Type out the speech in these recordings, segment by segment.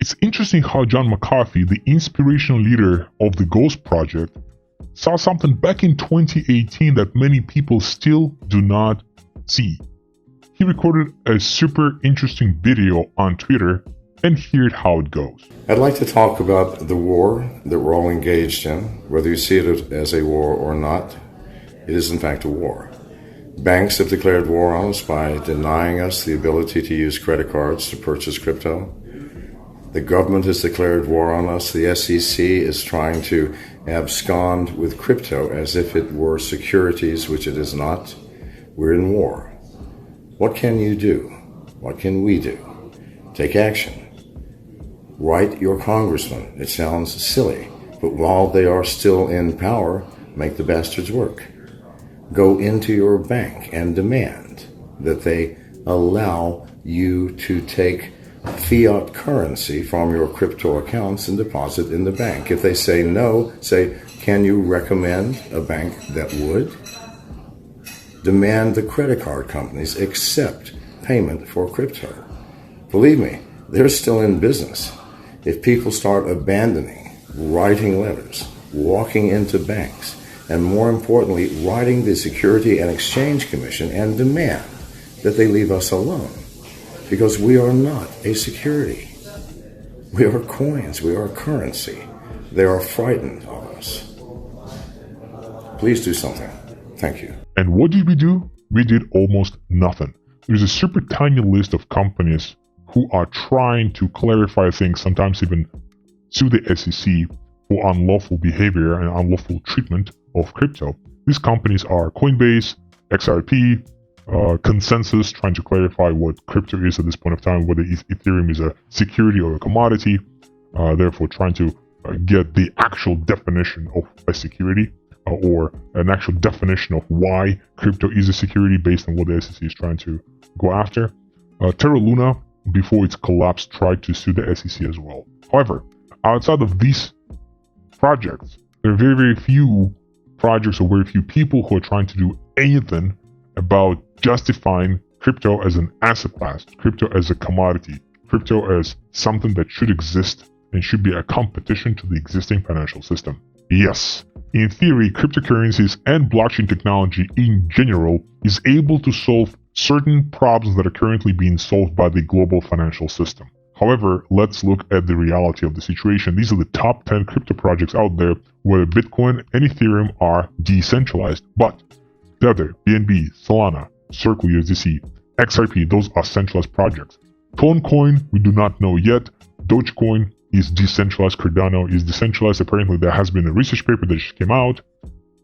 It's interesting how John McCarthy, the inspirational leader of the Ghost Project, saw something back in 2018 that many people still do not see. He recorded a super interesting video on Twitter, and here's how it goes. I'd like to talk about the war that we're all engaged in, whether you see it as a war or not. It is in fact a war. Banks have declared war on us by denying us the ability to use credit cards to purchase crypto. The government has declared war on us. The SEC is trying to abscond with crypto as if it were securities, which it is not. We're in war. What can you do? What can we do? Take action. Write your congressman. It sounds silly, but while they are still in power, make the bastards work. Go into your bank and demand that they allow you to take fiat currency from your crypto accounts and deposit in the bank. If they say no, say, can you recommend a bank that would? Demand the credit card companies accept payment for crypto. Believe me, they're still in business. If people start abandoning writing letters, walking into banks, and more importantly, writing the Security and Exchange Commission and demand that they leave us alone, because we are not a security. We are coins, we are currency. They are frightened of us. Please do something. Thank you. And what did we do? We did almost nothing. There's a super tiny list of companies who are trying to clarify things, sometimes even sue the SEC for unlawful behavior and unlawful treatment of crypto. These companies are Coinbase, XRP, Consensus, trying to clarify what crypto is at this point of time, whether Ethereum is a security or a commodity, therefore trying to get the actual definition of a security, or an actual definition of why crypto is a security based on what the SEC is trying to go after. Terra Luna, before its collapse, tried to sue the SEC as well. However, outside of these projects, there are very, very few projects or very few people who are trying to do anything about justifying crypto as an asset class, crypto as a commodity, crypto as something that should exist and should be a competition to the existing financial system. Yes, in theory, cryptocurrencies and blockchain technology in general is able to solve certain problems that are currently being solved by the global financial system. However, let's look at the reality of the situation. These are the top 10 crypto projects out there where Bitcoin and Ethereum are decentralized. But Tether, BNB, Solana, Circle USDC, XRP, those are centralized projects. Toncoin, we do not know yet. Dogecoin is decentralized. Cardano is decentralized. Apparently, there has been a research paper that just came out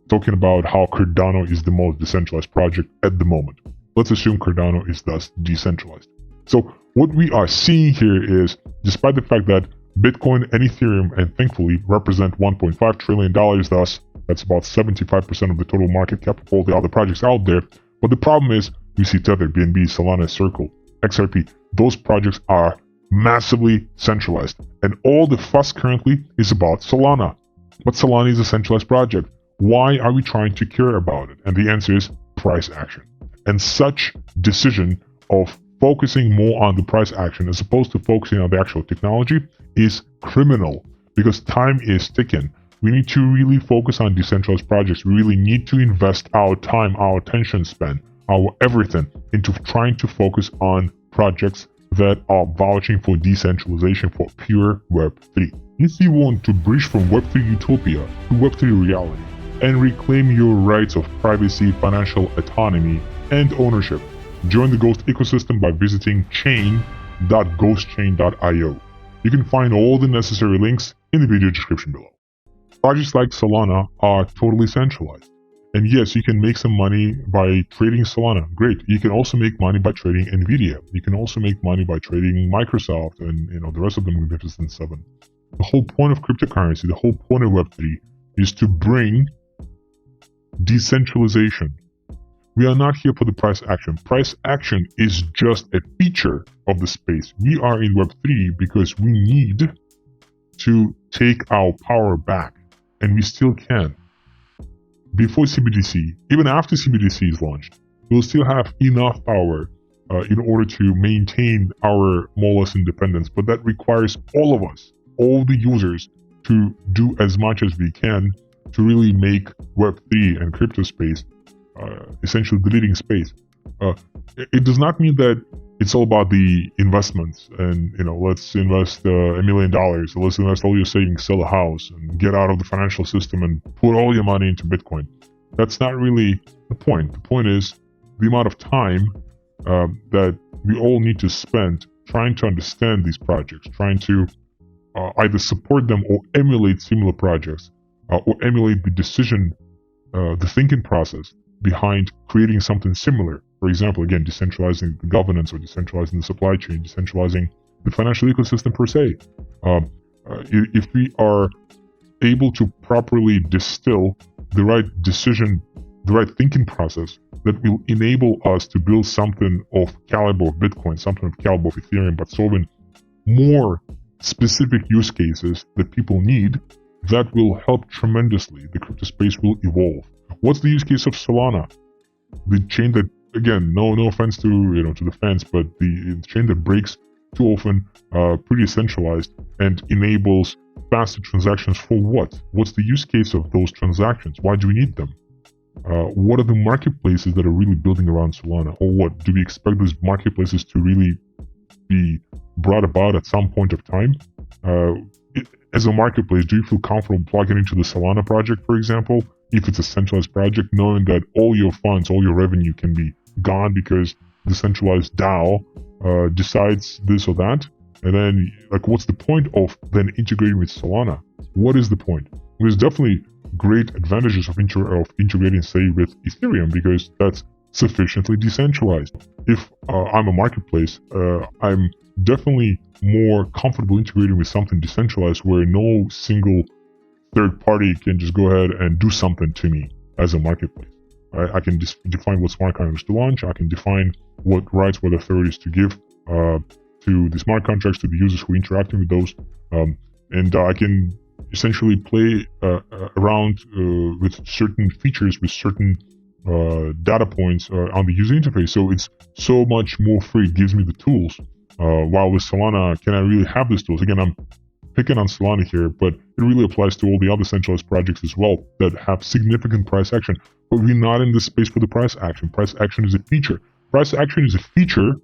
talking about how Cardano is the most decentralized project at the moment. Let's assume Cardano is thus decentralized. So what we are seeing here is, despite the fact that Bitcoin and Ethereum, and thankfully, represent $1.5 trillion, thus that's about 75% of the total market cap of all the other projects out there. But the problem is, we see Tether, BNB, Solana, Circle, XRP. Those projects are massively centralized. And all the fuss currently is about Solana. But Solana is a centralized project. Why are we trying to care about it? And the answer is price action. And such decision of focusing more on the price action as opposed to focusing on the actual technology is criminal, because time is ticking. We need to really focus on decentralized projects. We really need to invest our time, our attention span, our everything into trying to focus on projects that are vouching for decentralization, for pure Web3. If you want to bridge from Web3 utopia to Web3 reality and reclaim your rights of privacy, financial autonomy, and ownership, join the Ghost ecosystem by visiting chain.ghostchain.io. You can find all the necessary links in the video description below. Projects like Solana are totally centralized. And yes, you can make some money by trading Solana. Great. You can also make money by trading Nvidia. You can also make money by trading Microsoft and the rest of the Magnificent Seven. The whole point of cryptocurrency, the whole point of Web3 is to bring decentralization. We are not here for the price action. Price action is just a feature of the space. We are in Web3 because we need to take our power back, and we still can. Before CBDC, even after CBDC is launched, we'll still have enough power in order to maintain our more or less independence. But that requires all of us, all the users, to do as much as we can to really make Web3 and crypto space essentially the leading space. It does not mean that it's all about the investments and, let's invest $1 million, let's invest all your savings, sell a house, and get out of the financial system and put all your money into Bitcoin. That's not really the point. The point is the amount of time that we all need to spend trying to understand these projects, trying to either support them or emulate similar projects, or emulate the thinking process behind creating something similar. For example, again, decentralizing the governance or decentralizing the supply chain, decentralizing the financial ecosystem per se. If we are able to properly distill the right decision, the right thinking process that will enable us to build something of caliber of Bitcoin, something of caliber of Ethereum, but solving more specific use cases that people need, that will help tremendously. The crypto space will evolve. What's the use case of Solana? The chain that, again, no offense to to the fans, but the chain that breaks too often, pretty centralized, and enables faster transactions for what? What's the use case of those transactions? Why do we need them? What are the marketplaces that are really building around Solana? Or what? Do we expect those marketplaces to really be brought about at some point of time? As a marketplace, do you feel comfortable plugging into the Solana project, for example, if it's a centralized project, knowing that all your funds, all your revenue can be gone because the centralized DAO decides this or that? And then, what's the point of then integrating with Solana? What is the point? There's definitely great advantages of integrating, say, with Ethereum, because that's sufficiently decentralized. If I'm a marketplace, I'm definitely more comfortable integrating with something decentralized where no single third party can just go ahead and do something to me as a marketplace. I can define what smart contracts to launch. I can define what rights, what authorities to give to the smart contracts, to the users who are interacting with those. And I can essentially play around with certain features, with certain data points on the user interface. So it's so much more free. It gives me the tools. While with Solana, can I really have these tools? Again, I'm picking on Solana here, but it really applies to all the other centralized projects as well that have significant price action. But we're not in the space for the price action. Price action is a feature. Price action is a feature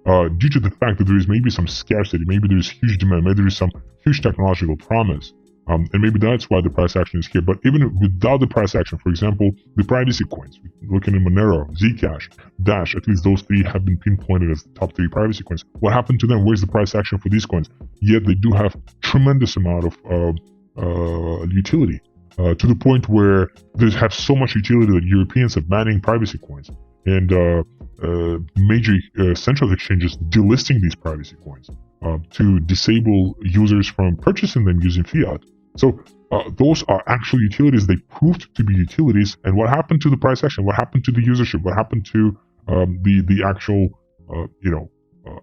due to the fact that there is maybe some scarcity, maybe there is huge demand, maybe there is some huge technological promise. And maybe that's why the price action is here. But even without the price action, for example, the privacy coins, looking at Monero, Zcash, Dash, at least those three have been pinpointed as the top 3 privacy coins. What happened to them? Where's the price action for these coins? Yet they do have tremendous amount of utility, to the point where they have so much utility that Europeans are banning privacy coins. And major central exchanges delisting these privacy coins to disable users from purchasing them using fiat. So those are actual utilities. They proved to be utilities. And what happened to the price action? What happened to the usership? What happened to the actual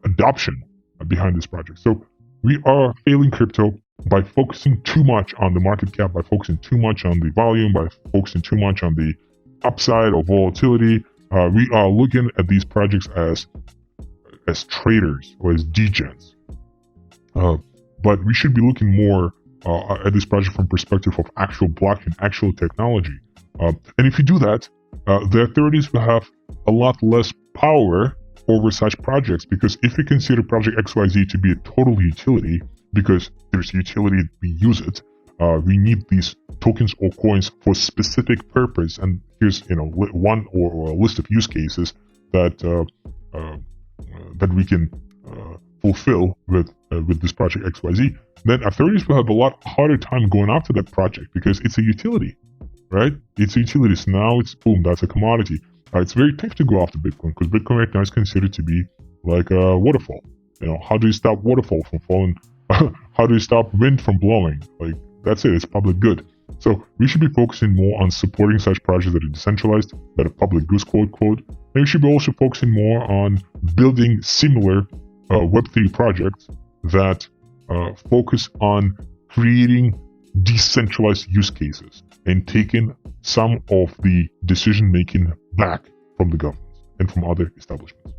adoption behind this project? So we are failing crypto by focusing too much on the market cap, by focusing too much on the volume, by focusing too much on the upside or volatility. We are looking at these projects as traders or as degens. But we should be looking more at this project from perspective of actual blockchain, actual technology. And if you do that, the authorities will have a lot less power over such projects, because if we consider project XYZ to be a total utility, because there's utility, we use it, we need these tokens or coins for specific purpose, and here's one or a list of use cases that that we can fulfill with this project XYZ, then authorities will have a lot harder time going after that project, because it's a utility, right? It's a utility. So now it's boom, that's a commodity. It's very tough to go after Bitcoin, because Bitcoin right now is considered to be like a waterfall. How do you stop waterfall from falling? How do you stop wind from blowing? That's it. It's public good. So we should be focusing more on supporting such projects that are decentralized, that are public goods, quote. And we should be also focusing more on building similar Web3 projects that focus on creating decentralized use cases and taking some of the decision making back from the governments and from other establishments.